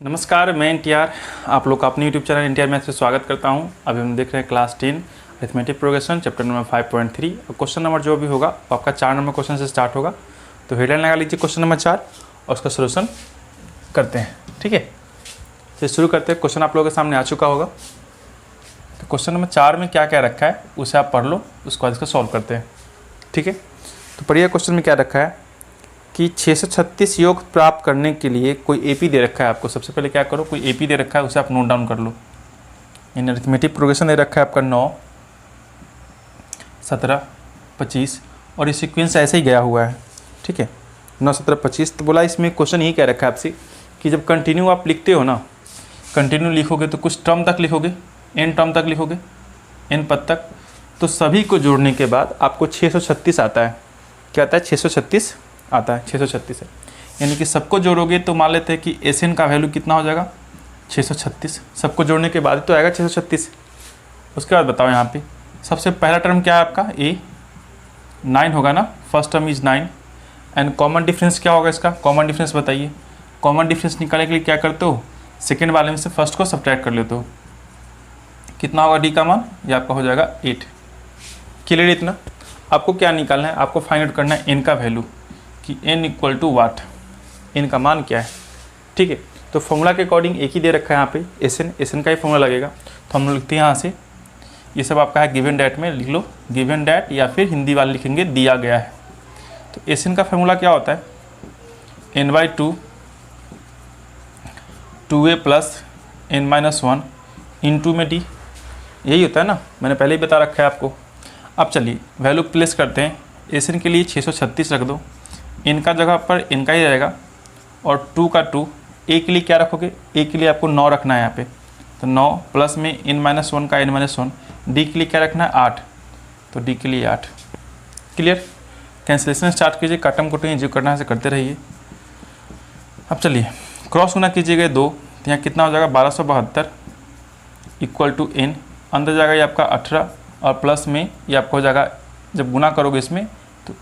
नमस्कार, मैं एनटीआर आप लोग का अपने यूट्यूब चैनल एनटीआर मैथ से स्वागत करता हूं। अभी हम देख रहे हैं class 10 arithmetic progression chapter number 5.3 और क्वेश्चन नंबर जो भी होगा वो आपका 4 नंबर क्वेश्चन से स्टार्ट होगा। तो हेडलाइन लगा लीजिए क्वेश्चन नंबर 4 और उसका सोल्यूशन करते हैं। ठीक है, तो शुरू करते हैं। क्वेश्चन आप लोगों के सामने आ चुका होगा। तो क्वेश्चन नंबर 4 में क्या क्या रखा है उसे आप पढ़ लो, उसके बाद इसका सॉल्व करते हैं। ठीक है, तो पढ़िए क्वेश्चन में क्या रखा है कि 636 योग प्राप्त करने के लिए कोई एपी दे रखा है आपको। सबसे पहले क्या करो, कोई एपी दे रखा है उसे आप नोट डाउन कर लो। इन अरिथमेटिक प्रोग्रेशन दे रखा है आपका 9, 17, 25 और ये सीक्वेंस ऐसे ही गया हुआ है। ठीक है, 9, 17, 25। तो बोला इसमें क्वेश्चन यही कह रखा है आपसे कि जब कंटिन्यू आप लिखते हो ना, कंटिन्यू लिखोगे तो कुछ टर्म तक लिखोगे, एन टर्म तक लिखोगे, एन पद तक। तो सभी को जोड़ने के बाद आपको 636 आता है। क्या आता है? 636 आता है। 636 है, यानी कि सबको जोड़ोगे तो मान लेते हैं कि एस एन का वैल्यू कितना हो जाएगा 636। सबको जोड़ने के बाद तो आएगा 636। उसके बाद बताओ यहाँ पे सबसे पहला टर्म क्या है आपका? ए 9 होगा ना, first term is 9 and common difference क्या होगा इसका? कॉमन डिफरेंस बताइए। कॉमन डिफरेंस निकालने के लिए क्या करते हो? सेकेंड वाले में से फर्स्ट को सब्ट्रैक्ट कर लेते हो। कितना होगा डी का मान? ये आपका हो जाएगा 8। क्लियर? इतना आपको क्या निकालना है? आपको फाइंड आउट करना है एन का वैल्यू कि n equal to what, n का मान क्या है। ठीक है, तो फॉर्मूला के अकॉर्डिंग एक ही दे रखा है यहाँ पे एस एन का ही फॉर्मूला लगेगा। तो हम लोग लिखते हैं यहाँ से, ये सब आपका है गिवन डैट में लिख लो, गिवन डैट, या फिर हिंदी वाले लिखेंगे दिया गया है। तो एस एन का फॉर्मूला क्या होता है? n/2 2a plus n-1 into में d, यही होता है ना, मैंने पहले ही बता रखा है आपको। अब चलिए वैल्यू प्लेस करते हैं। एस एन के लिए 636 रख दो, इन का जगह पर इनका ही रहेगा और 2 का 2। ए के लिए क्या रखोगे? ए के लिए आपको 9 रखना है यहाँ पे, तो 9 प्लस में n-1 का n-1। डी के लिए क्या रखना है? 8, तो डी के लिए 8। क्लियर? कैंसिलेशन स्टार्ट कीजिए, काटम कोटिंग जो करना है से करते रहिए। अब चलिए क्रॉस गुना कीजिएगा 2, तो यहाँ कितना हो जाएगा 1272 इक्वल टू n, अंदर जाएगा ये आपका 18 और प्लस में ये आपको हो जाएगा, जब गुना करोगे इसमें तो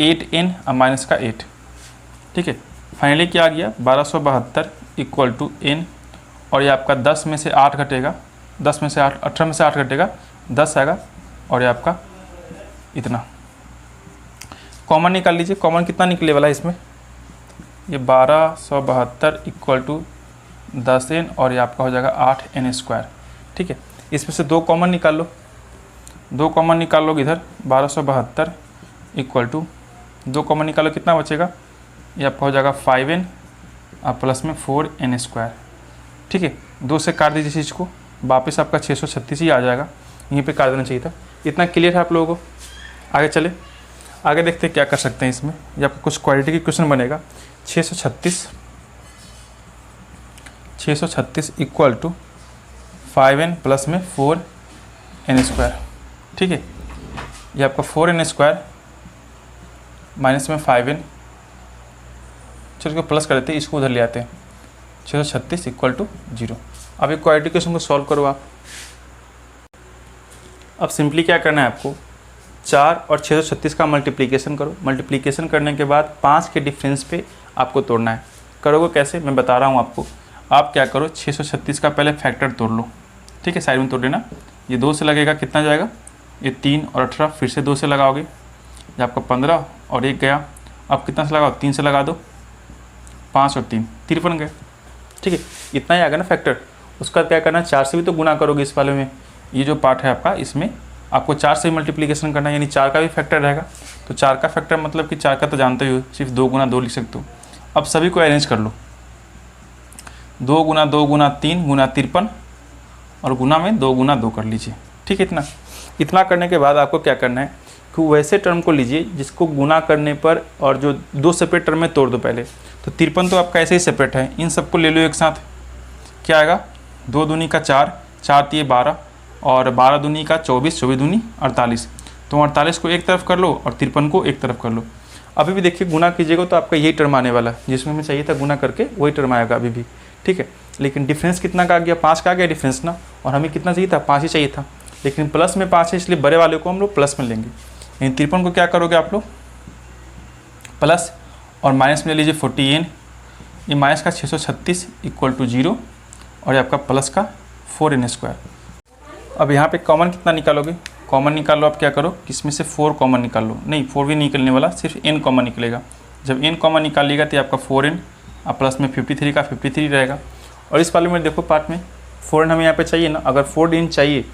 8n और माइनस का 8। ठीक है, फाइनली क्या आ गया 1272 इक्वल टू n और ये आपका 10 में से 8 घटेगा, 10 में से 8, 18 में से 8 घटेगा 10 आएगा और ये आपका इतना। कॉमन निकाल लीजिए, कॉमन कितना निकले वाला है इसमें? ये 1272 इक्वल टू 10n और ये आपका हो जाएगा 8n²। ठीक है, इसमें से 2 कॉमन निकाल लो, 2 कॉमन निकाल लोगे इधर 1272 इक्वल टू 2 कॉमन निकालो, कितना बचेगा? ये आपका हो जाएगा 5n और प्लस में 4n²। ठीक है, 2 से काट दीजिए चीज़ को, वापस आपका 636 ही आ जाएगा। यहीं पे काट देना चाहिए था। इतना क्लियर है आप लोगों को? आगे चले, आगे देखते हैं क्या कर सकते हैं इसमें। ये आपका कुछ क्वालिटी की क्वेश्चन बनेगा। 636 इक्वल टू 5n प्लस में 4n²। ठीक है, ये आपका 4n² माइनस में 5n, चलो इसको प्लस कर देते हैं, इसको उधर ले आते हैं। 636 इक्वल टू 0। अब एक क्वाड्रेटिक इक्वेशन को सॉल्व करो आप। अब सिंपली क्या करना है आपको? 4 और 636 का मल्टीप्लिकेशन करो। मल्टीप्लिकेशन करने के बाद 5 के डिफरेंस पे आपको तोड़ना है। करोगे कैसे मैं बता रहा हूँ आपको। आप क्या करो, 636 का पहले फैक्टर तोड़ लो। ठीक है, साइड में तोड़ लेना। ये 2 से लगेगा, कितना जाएगा? ये 3 और 18, फिर से 2 से लगाओगे, ये आपका 15 और 1 गया। अब कितना से लगाओ? 3 से लगा दो, 5 और 3 53 गए। ठीक है, इतना ही आ गया ना फैक्टर। उसका क्या करना है? 4 से भी तो गुना करोगे इस वाले में। ये जो पार्ट है आपका, इसमें आपको 4 से मल्टीप्लिकेशन करना है, यानी 4 का भी फैक्टर रहेगा। तो 4 का फैक्टर मतलब कि 4 का तो जानते हो, सिर्फ 2 गुना 2 लिख सकते हो। अब सभी को अरेंज कर लो, 2 गुना 2 गुना 3 गुना 53 और गुना में 2 गुना 2 कर लीजिए। ठीक है, इतना करने के बाद आपको क्या करना है कि वैसे टर्म को लीजिए जिसको गुना करने पर और जो 2 सेपरेट टर्म में तोड़ दो पहले। तो 53 तो आपका ऐसे ही सेपरेट है, इन सबको ले लो एक साथ। क्या आएगा? 2 दूनी का 4, 4 तिये 12 और 12 दूनी का 24, 24 दूनी 48। तो 48 को एक तरफ कर लो और 53 को एक तरफ कर लो। अभी भी देखिए गुना कीजिएगा तो आपका यही टर्म आने वाला है, जिसमें हमें चाहिए था गुना करके वही टर्म आएगा अभी भी। ठीक है, लेकिन डिफरेंस कितना का आ गया? 5 का आ गया डिफरेंस ना, और हमें कितना चाहिए था? 5 ही चाहिए था, लेकिन प्लस में 5 है इसलिए बड़े वाले को हम लोग प्लस में लेंगे। यानी 53 को क्या करोगे आप लोग? प्लस और माइनस में ले लीजिए 14 ये माइनस का 636 इक्वल टू 0 और ये आपका प्लस का 4n²। अब यहाँ पे कॉमन कितना निकालोगे, कॉमन निकालो। आप क्या करो कि इसमें से 4 कॉमन निकाल लो। नहीं 4 भी निकलने वाला, सिर्फ n कॉमन निकलेगा। जब n कॉमन निकालिएगा तो आपका 4n और प्लस में 53 का 53 रहेगा। और इस वाले में देखो पार्ट में 4n हमें यहाँ पे चाहिए ना, अगर 4n चाहिए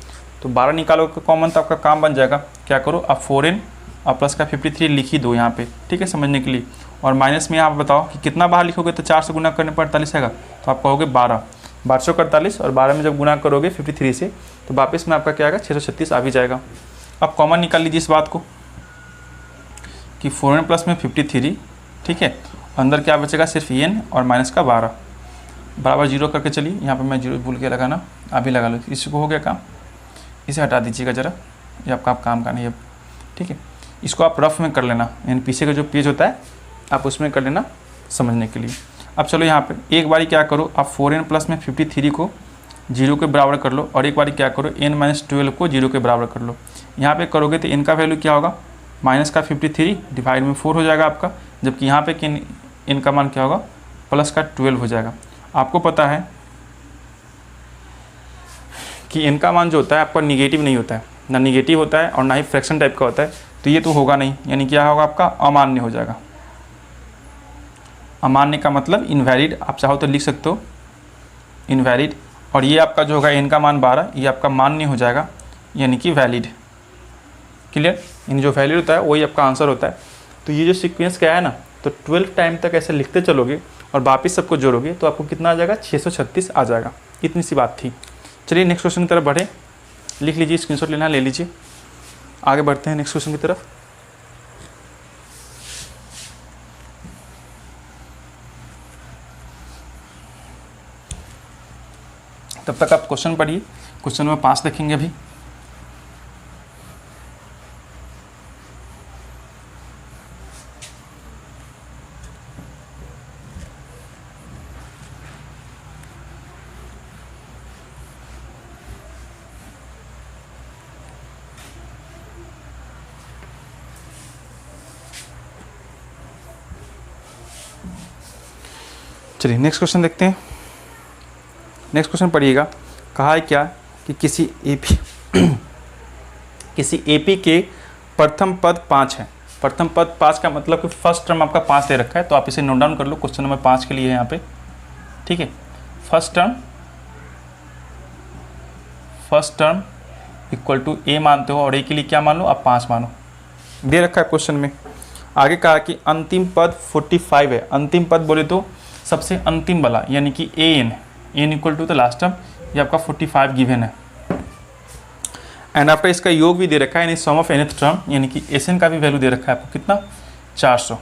तो 12 निकालोगे कॉमन तो आपका काम बन जाएगा। क्या करो आप 4n और प्लस का 53 लिख ही दो यहाँ पे, ठीक है, समझने के लिए। और माइनस में आप बताओ कि कितना बाहर लिखोगे, तो 4 से गुना करने पर 48 आएगा, तो आप कहोगे 12 1248 और 12 में जब गुना करोगे 53 से तो वापस में आपका क्या आएगा 636 आ भी जाएगा। अब कॉमन निकाल लीजिए इस बात को कि 4n प्लस में 53, ठीक है, अंदर क्या बचेगा सिर्फ n और माइनस का 12 बराबर 0 करके चलिए। यहाँ पे मैं 0 भूल के लगाना, अभी लगा लो। इसको हो गया काम, इसे हटा दीजिएगा ज़रा, ये आपका काम का नहीं है, ठीक है। इसको आप रफ में कर लेना, यानी पीछे का जो पेज होता है आप उसमें कर लेना समझने के लिए। अब चलो यहाँ पे एक बारी क्या करो, आप 4n प्लस में 53 को 0 के बराबर कर लो और एक बारी क्या करो n माइनस 12 को 0 के बराबर कर लो। यहाँ पे करोगे तो n का वैल्यू क्या होगा, माइनस का 53 डिवाइड में 4 हो जाएगा आपका, जबकि यहाँ पे n का मान क्या होगा, प्लस का 12 हो जाएगा। आपको पता है कि n का मान जो होता है आपका निगेटिव नहीं होता है, ना निगेटिव होता है और ना ही फ्रैक्शन टाइप का होता है, तो ये तो होगा नहीं, यानी क्या होगा आपका अमान्य हो जाएगा। अमान्य का मतलब इनवैलिड, आप चाहो तो लिख सकते हो इनवैलिड। और ये आपका जो होगा n का मान 12, ये आपका मान्य हो जाएगा, यानी कि वैलिड। क्लियर, यानी जो वैलिड होता है वही आपका आंसर होता है। तो ये जो सीक्वेंस क्या है ना, तो 12 टाइम तक ऐसे लिखते चलोगे और वापस सबको जोड़ोगे तो आपको कितना आ जाएगा, 636 आ जाएगा। इतनी सी बात थी। चलिए नेक्स्ट क्वेश्चन की तरफ बढ़े, लिख लीजिए, स्क्रीनशॉट लेना ले लीजिए, आगे बढ़ते हैं नेक्स्ट क्वेश्चन की तरफ। तब तक आप क्वेश्चन पढ़िए, क्वेश्चन नंबर 5 देखेंगे अभी। चलिए नेक्स्ट क्वेश्चन देखते हैं। नेक्स्ट क्वेश्चन पढ़िएगा। कहा है क्या कि किसी एपी के प्रथम पद 5 है। प्रथम पद 5 का मतलब कि फर्स्ट टर्म आपका 5 दे रखा है, तो आप इसे नोट डाउन कर लो, क्वेश्चन नंबर 5 के लिए है यहाँ पे, ठीक है। फर्स्ट टर्म इक्वल टू ए मानते हो और ए के लिए क्या मान लो आप 5 मानो, दे रखा है क्वेश्चन में। आगे कहा कि अंतिम पद 45 है। अंतिम पद बोले तो सबसे अंतिम वाला, यानी कि n equal to the last term, ये आपका 45 गिवन है। एंड आफ्टर इसका योग भी दे रखा है, यानी सम ऑफ nth टर्म, यानी कि एस का भी वैल्यू दे रखा है आपको कितना, 400,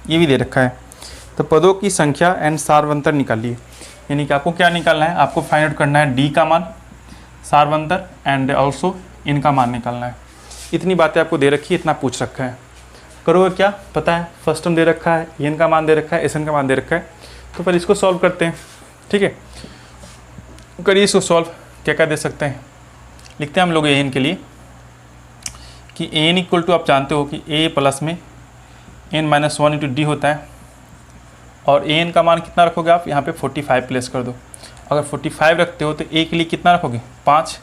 ये भी दे रखा है। तो पदों की संख्या एंड सार्वंतर निकालिए, यानी कि आपको क्या निकालना है, आपको फाइंड आउट करना है डी का मान, सार्वंतर एंड ऑल्सो इन का मान निकालना है। इतनी बातें आपको दे रखी है, इतना पूछ रखा है। करोगे क्या, पता है फर्स्ट टर्म दे रखा है, एन का मान दे रखा है, एस का मान दे रखा है, तो फिर इसको सॉल्व करते हैं, ठीक है। करिए इसको सॉल्व, क्या क्या दे सकते हैं, लिखते हैं हम लोग एन के लिए कि एन इक्वल टू, आप जानते हो कि ए प्लस में एन माइनस 1 इंटू डी होता है, और एन का मान कितना रखोगे आप, यहाँ पे 45 प्लेस कर दो। अगर 45 रखते हो तो ए के लिए कितना रखोगे, 5,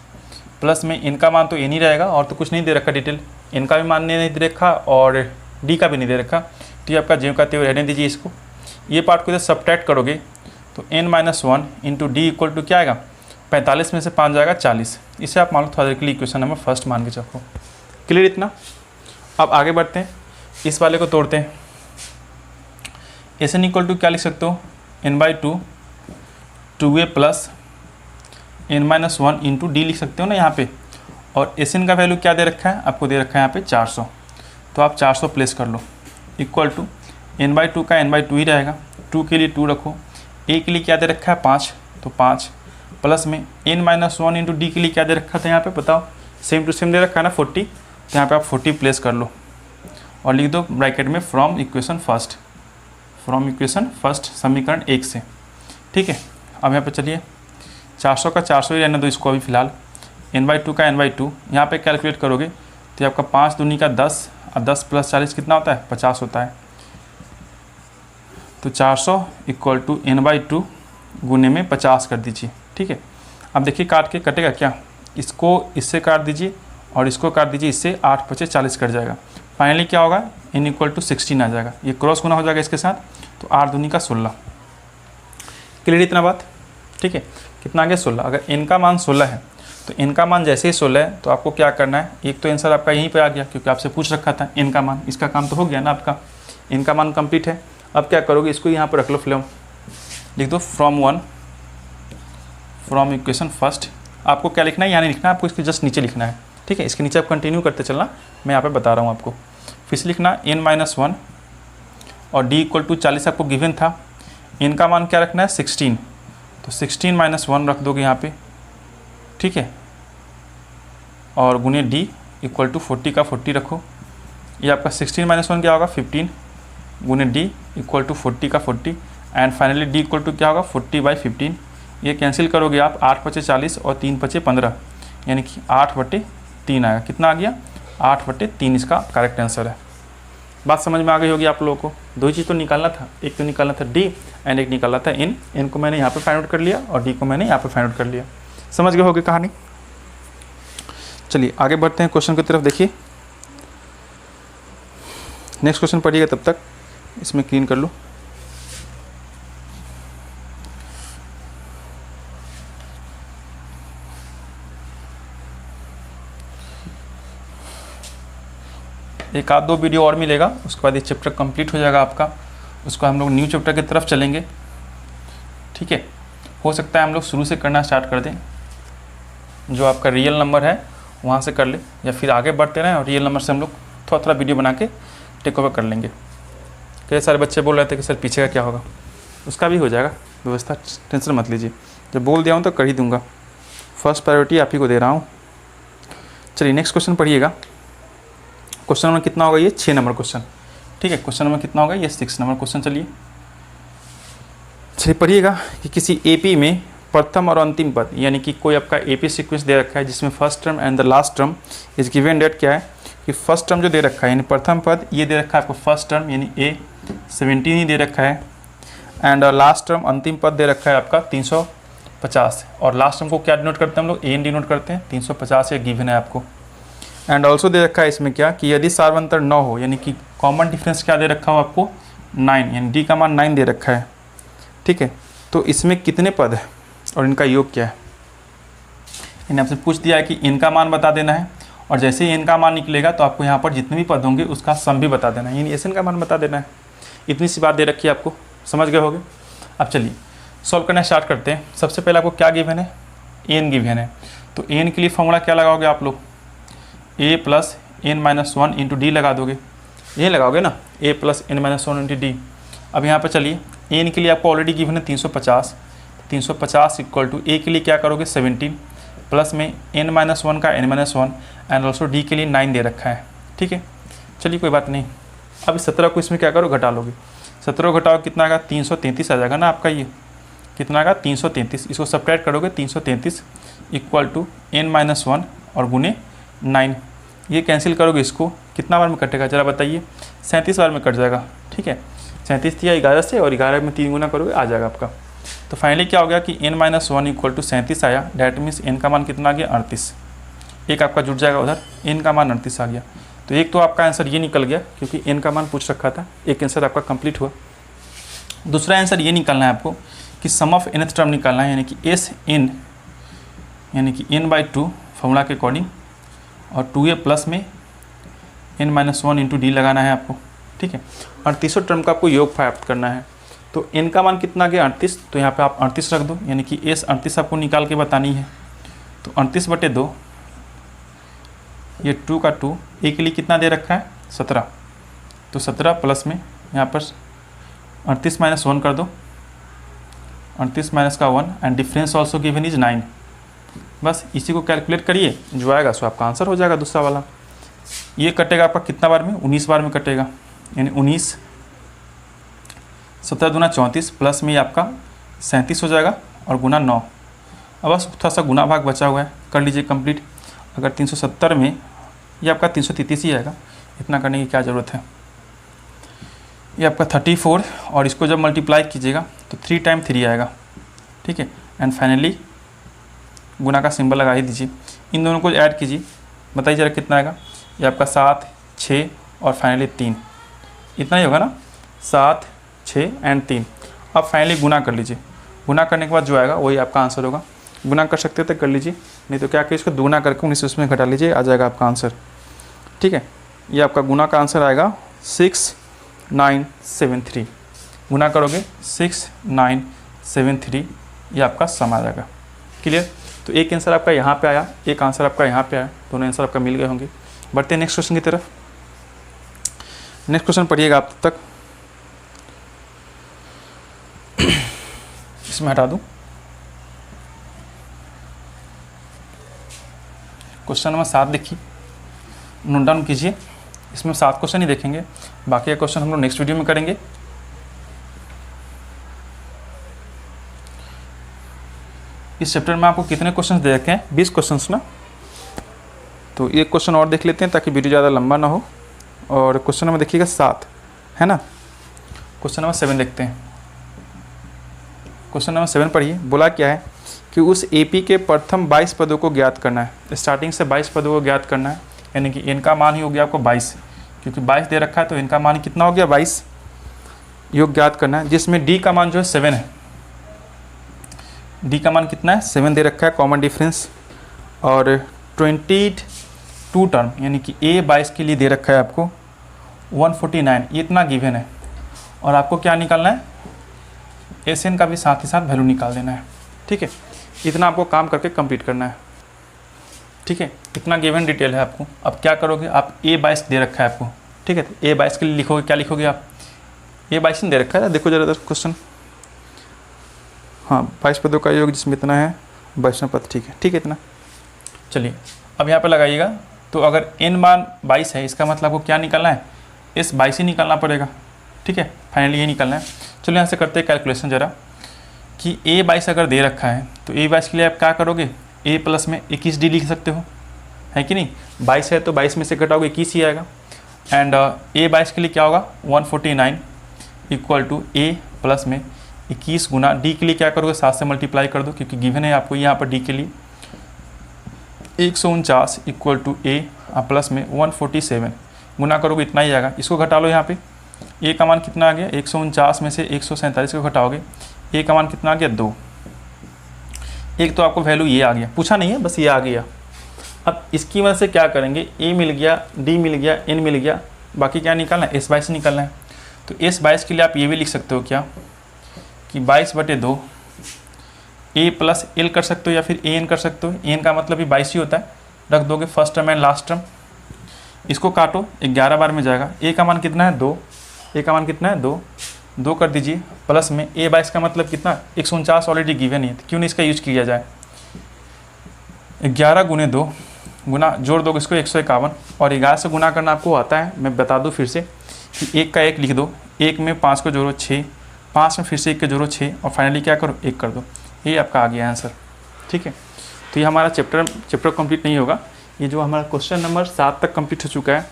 प्लस में एन का मान तो एन ही रहेगा, और तो कुछ नहीं दे रखा डिटेल, एन का भी मान नहीं दे रखा और डी का भी नहीं दे रखा, तो ये आपका ज्यों का त्यों रहने दीजिए इसको। ये पार्ट को इधर सब्ट्रैक्ट करोगे तो n minus 1 into d equal to क्या आएगा, 45 में से 5 जाएगा 40। इसे आप मान लो थोड़ा देर के लिए इक्वेशन नंबर फर्स्ट मान के चलो। क्लियर इतना। अब आगे बढ़ते हैं, इस वाले को तोड़ते हैं। एस एन इक्वल टू क्या लिख सकते हो, n/2 2a plus n minus 1 into D लिख सकते हो ना यहाँ पे। और एस एन का वैल्यू क्या दे रखा है, आपको दे रखा है यहाँ पे 400, तो आप 400 प्लेस कर लो, इक्वल टू n/2 का n/2 ही रहेगा, 2 के लिए 2 रखो, ए के लिए क्या दे रखा है 5, तो 5 प्लस में n माइनस 1 इंटू डी के लिए क्या दे रखा था यहाँ पे बताओ, सेम टू सेम दे रखा है ना 40, तो यहाँ पे आप 40 प्लेस कर लो और लिख दो ब्रैकेट में फ्रॉम इक्वेशन फर्स्ट समीकरण 1 से, ठीक है। अब यहाँ पे चलिए 400 का 400 ही रहने दो इसको अभी फ़िलहाल, n/2 का n/2 यहाँ पे कैलकुलेट करोगे तो आपका 5 दूनी का 10 और 10 प्लस 40 कितना होता है, 50 होता है। तो 400 इक्वल टू n/2 गुने में 50 कर दीजिए। ठीक है, अब देखिए काट के कटेगा क्या, इसको इससे काट दीजिए और इसको काट दीजिए, इससे 8 × 5 = 40 कट जाएगा। फाइनली क्या होगा, n इक्वल टू 16 आ जाएगा। ये क्रॉस गुना हो जाएगा इसके साथ, तो 8 दूनी का 16। क्लियर इतना बात? ठीक है, कितना आ गया 16। अगर n का मान 16 है तो n का मान जैसे ही 16 है तो आपको क्या करना है, एक तो आंसर आपका यहीं पे आ गया क्योंकि आपसे पूछ रखा था n का मान, इसका काम तो हो गया ना आपका, n का मान कंप्लीट है। अब क्या करोगे, इसको यहाँ पर रख लो, फ्लेम लिख दो, फ्रॉम इक्वेशन फर्स्ट। आपको क्या लिखना है, यहाँ नहीं लिखना है, आपको इसके जस्ट नीचे लिखना है। ठीक है, इसके नीचे आप कंटिन्यू करते चलना, मैं यहाँ पे बता रहा हूँ आपको। फिर से लिखना n-1 और d इक्वल टू 40 आपको गिवन था। n का मान क्या रखना है 16, तो 16 - 1 रख दोगे यहाँ पे। ठीक है, और गुने d इक्वल टू 40 का 40 रखो। ये आपका 16 - 1 क्या होगा 15 गुने d इक्वल टू 40 का 40 and finally d equal to क्या होगा 40/15। ये कैंसिल करोगे आप, 8 × 5 = 40 और 3 × 5 = 15, यानी कि 8/3 आएगा। कितना आ गया 8/3 इसका करेक्ट आंसर है। बात समझ में आ गई होगी आप लोगों को। दो ही चीज़ तो निकालना था, एक तो निकालना था d एंड एक निकालना था n। n को मैंने यहाँ पे फाइंड आउट कर लिया और d को मैंने यहाँ पे फाइंड आउट कर लिया। समझ गए होगी कहानी। चलिए आगे बढ़ते हैं क्वेश्चन की तरफ। देखिए नेक्स्ट क्वेश्चन पढ़िएगा, तब तक इसमें क्लीन कर लो। एक आध दो वीडियो और मिलेगा, उसके बाद ये चैप्टर कंप्लीट हो जाएगा आपका। उसको हम लोग न्यू चैप्टर की तरफ चलेंगे। ठीक है, हो सकता है हम लोग शुरू से करना स्टार्ट कर दें, जो आपका रियल नंबर है वहाँ से कर ले, या फिर आगे बढ़ते रहें और रियल नंबर से हम लोग थोड़ा थोड़ा वीडियो बना के टेक ओवर कर लेंगे। कई सारे बच्चे बोल रहे थे कि सर पीछे का क्या होगा, उसका भी हो जाएगा व्यवस्था, टेंशन मत लीजिए। जब बोल दिया हूँ तो कर ही दूँगा, फर्स्ट प्रायोरिटी आप ही को दे रहा हूँ। चलिए नेक्स्ट क्वेश्चन पढ़िएगा। क्वेश्चन नंबर कितना होगा, ये 6 नंबर क्वेश्चन। ठीक है, क्वेश्चन नंबर कितना होगा, ये 6 नंबर क्वेश्चन। चलिए पढ़िएगा कि किसी एपी में प्रथम और अंतिम पद, यानी कि कोई आपका एपी सीक्वेंस दे रखा है जिसमें first term and the last term is given that. क्या है कि फर्स्ट टर्म जो दे रखा है यानी प्रथम पद, ये दे रखा है आपको फर्स्ट टर्म यानी a 17 ही दे रखा है, एंड लास्ट टर्म अंतिम पद दे रखा है आपका 350। और लास्ट टर्म को क्या डिनोट करते हैं हम लोग, an डिनोट करते हैं। 350 ये गिवन है आपको। एंड ऑल्सो दे रखा है इसमें क्या कि यदि सार्वंतर 9 हो, यानी कि कॉमन डिफरेंस क्या दे रखा हो आपको 9, यानी d का मान 9 दे रखा है। ठीक है, तो इसमें कितने पद है और इनका योग क्या है, इन्हें आपसे पूछ दिया है कि इनका मान बता देना है, और जैसे ही इनका मान निकलेगा तो आपको यहाँ पर जितने भी पद होंगे उसका सम भी बता देना है, यानी एस एन का मान बता देना है। इतनी सी बात दे रखी है आपको, समझ गए होगे। अब चलिए सॉल्व करना स्टार्ट करते हैं। सबसे पहले आपको क्या गिवन है, एन गिवन है, तो एन के लिए फॉर्मूला क्या लगाओगे आप लोग, a + n-1 इंटू डी लगा दोगे, ये लगाओगे ना, a + n-1 इंटू डी। अब यहाँ पर चलिए n के लिए आपको ऑलरेडी गिवन है 350, 350 इक्वल टू a के लिए क्या करोगे 17 प्लस में n-1 का n-1 एंड ऑल्सो d के लिए 9 दे रखा है। ठीक है, चलिए कोई बात नहीं। अब 17 को इसमें क्या करो घटा लोगे, 17 घटाओ कितना आएगा 333 आ जाएगा ना आपका, ये कितना आएगा 333। इसको सब्ट्रैक्ट करोगे 333 इक्वल टू n-1 और गुने 9, ये कैंसिल करोगे, इसको कितना बार में कटेगा जरा बताइए, 37 बार में कट जाएगा। ठीक है, 37 दिया 11 से और 11 में 3 गुना करोगे आ जाएगा आपका। तो फाइनली क्या हो गया कि n-1 इक्वल टू 37 आया, डैट मीन्स n का मान कितना आ गया 38। एक आपका जुट जाएगा उधर, n का मान 38 आ गया। तो एक तो आपका आंसर ये निकल गया क्योंकि n का मान पूछ रखा था, एक आंसर आपका कंप्लीट हुआ। दूसरा आंसर ये निकालना है आपको कि सम ऑफ nth टर्म निकालना है, यानी कि एस n यानी कि n/2 फॉर्मूला के अकॉर्डिंग, और 2a प्लस में n-1 इंटू डी लगाना है आपको। ठीक है, 38 टर्म का आपको योग प्राप्त करना है। तो n का मान कितना गया 38, तो यहाँ पे आप 38 रख दो, यानी कि s 38 आपको निकाल के बतानी है। तो 38/2, ये 2 का 2, a के लिए कितना दे रखा है 17, तो 17 प्लस में यहाँ पर 38 - 1 कर दो, 38 - 1 and difference also given is 9। बस इसी को कैलकुलेट करिए, जो आएगा सो आपका आंसर हो जाएगा दूसरा वाला। ये कटेगा आपका कितना बार में 19 बार में कटेगा, यानी 19 17 दूना 34 प्लस में ये आपका 37 हो जाएगा और गुना 9। अब बस थोड़ा सा गुना भाग बचा हुआ है, कर लीजिए कंप्लीट। अगर 370 में ये आपका 333 ही आएगा, इतना करने की क्या ज़रूरत है। ये आपका 34 और इसको जब मल्टीप्लाई कीजिएगा तो 3 टाइम 3 आएगा, ठीक है। एंड फाइनली गुना का सिंबल लगा ही दीजिए, इन दोनों को ऐड कीजिए, बताइए जरा कितना आएगा। ये आपका 7, 6 और फाइनली 3, इतना ही होगा ना, 7, 6 एंड 3। अब फाइनली गुना कर लीजिए, गुना करने के बाद जो आएगा वही आपका आंसर होगा। गुना कर सकते तो कर लीजिए, नहीं तो क्या करिए इसको दुगुना करके 19 उसमें घटा लीजिए, आ जाएगा आपका आंसर, ठीक है। ये आपका गुना का आंसर आएगा 6973। गुना करोगे 6973, ये आपका सम आ जाएगा। क्लियर। तो एक आंसर आपका यहाँ पे आया, एक आंसर आपका यहाँ पे आया, दोनों आंसर आपका मिल गए होंगे। बढ़ते हैं नेक्स्ट क्वेश्चन की तरफ। नेक्स्ट क्वेश्चन पढ़िएगा आप तब तक, इसमें हटा दूँ। क्वेश्चन नंबर 7 देखिए, नोट डाउन कीजिए। इसमें 7 क्वेश्चन ही देखेंगे, बाकी का क्वेश्चन हम लोग नेक्स्ट वीडियो में करेंगे। इस चैप्टर में आपको कितने क्वेश्चन दे रखे हैं? 20 क्वेश्चन ना। तो एक क्वेश्चन और देख लेते हैं ताकि वीडियो ज़्यादा लंबा ना हो। और क्वेश्चन नंबर देखिएगा 7 है ना। क्वेश्चन नंबर 7 देखते हैं। क्वेश्चन नंबर 7 पढ़िए। बोला क्या है कि उस एपी के प्रथम 22 पदों को ज्ञात करना है। स्टार्टिंग से 22 पदों को ज्ञात करना है, यानी कि इनका मान ही हो गया आपको 22, क्योंकि 22 दे रखा है तो इनका मान कितना हो गया 22, योग ज्ञात करना है। जिसमें डी का मान जो है 7 है। डी का मान कितना है 7 दे रखा है, कॉमन डिफरेंस। और 22 टर्म यानी कि ए 22 के लिए दे रखा है आपको 149, ये इतना गिवन है। और आपको क्या निकालना है, एस एन का भी साथ ही साथ वैल्यू निकाल देना है, ठीक है। इतना आपको काम करके कंप्लीट करना है, ठीक है। इतना गिवन डिटेल है आपको। अब क्या करोगे आप, ए 22 दे रखा है आपको, ठीक है। तो ए 22 के लिए लिखोगे, क्या लिखोगे आप, ए 22 दे रखा है, देखो जरा क्वेश्चन। हाँ, 22 पदों का योग जिसमें इतना है 22वां पद, ठीक है, ठीक है इतना। चलिए अब यहाँ पे लगाइएगा। तो अगर n मान 22 है, इसका मतलब आपको क्या निकालना है, इस 22 ही निकालना पड़ेगा, ठीक है। फाइनली ये निकालना है। चलो यहाँ से करते हैं कैलकुलेशन जरा, कि a 22 अगर दे रखा है तो a 22 के लिए आप क्या करोगे, a प्लस में 21d लिख सकते हो, है कि नहीं। 22 है तो 22 में से घटाओगे 21 ही आएगा। एंड a 22 के लिए क्या होगा 149 इक्वल टू a प्लस में 21 गुना d के लिए क्या करोगे 7 से मल्टीप्लाई कर दो, क्योंकि गिवन है आपको यहाँ पर d के लिए 149 इक्वल टू a प्लस में 147 गुना करोगे इतना ही आएगा। इसको घटा लो, यहाँ पे a का मान कितना आ गया 149 में से 147 को घटाओगे, a का मान कितना आ गया 2। एक तो आपको वैल्यू ये आ गया, पूछा नहीं है बस ये आ गया। अब इसकी वजह से क्या करेंगे, a मिल गया, d मिल गया, n मिल गया, बाकी क्या निकालना है s 22 निकालना है। तो s 22 के लिए आप ये भी लिख सकते हो क्या कि 22/2 a प्लस l कर सकते हो या फिर an कर सकते हो। an का मतलब भी 22 ही होता है, रख दोगे first term and last term. इसको काटो 11 बार में जाएगा। a का मान कितना है 2, a का मान कितना है 2 कर दीजिए, प्लस में a 22 का मतलब कितना 149 ऑलरेडी गिवन है, तो क्यों नहीं इसका यूज किया जाए। 11 गुने 2 गुना जोड़ दोगे इसको 151, और 11 से गुना करना आपको आता है। मैं बता दूं फिर से कि 1 का 1 लिख दो, 1 में 5 को जोड़ो 6, 5 में फिर से 1 के जोड़ो 6, और फाइनली क्या करो 1 कर दो। ये आपका आ गया आंसर, ठीक है। तो ये हमारा चैप्टर कंप्लीट नहीं होगा, ये जो हमारा क्वेश्चन नंबर 7 तक कंप्लीट हो चुका है।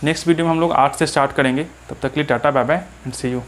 नेक्स्ट वीडियो में हम लोग 8 से स्टार्ट करेंगे। तब तक के लिए tata bye bye and see you.